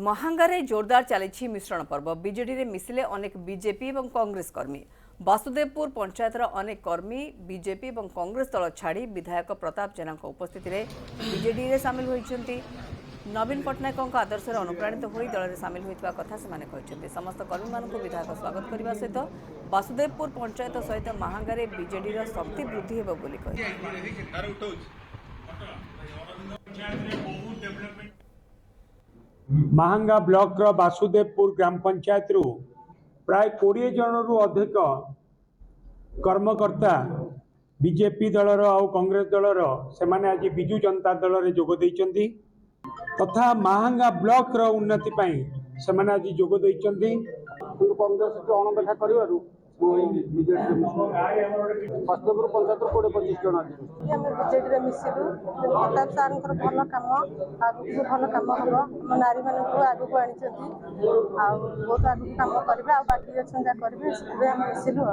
महांगारे जोरदार चली मिश्रण पर्व बीजेडी रे मिसिले अनेक बीजेपी और कांग्रेस कर्मी। वासुदेवपुर पंचायतर अनेक कर्मी बीजेपी और कांग्रेस दल छाड़ी विधायक प्रताप जेना उपस्थित बीजेडी रे सामिल होइछन्ति। नवीन पट्टनायक आदर्श अनुप्राणित होई दल में सामिल होइतबा कथा सेमाने कहछन्ति। समस्त कर्मी मानक विधायक स्वागत करने सहित वासुदेवपुर पंचायत सहित महांगारे बीजेडी रो शक्ति वृद्धि हेबो बोली कहले। महांगा ब्लॉक वासुदेवपुर ग्राम पंचायत रु प्राय 20 जन रु अधिक कर्मकर्ता बीजेपी दलर और कांग्रेस दलर से आज बिजु जनता दल रे जोग देइचंती तथा महांगा ब्लॉक रो उन्नति पई से आज जोग देइचंती। कांग्रेस के अणदेखा करिवारु वास्तवपुर पंचायत 20-25 जन बीजेडी रे मिसिलु प्रताप सार भल कम आगु भल कम हम आम नारी मान आगु आनी बहुत आगु कम करेंगे बाकी अच्छा करेंगे मिसिलु।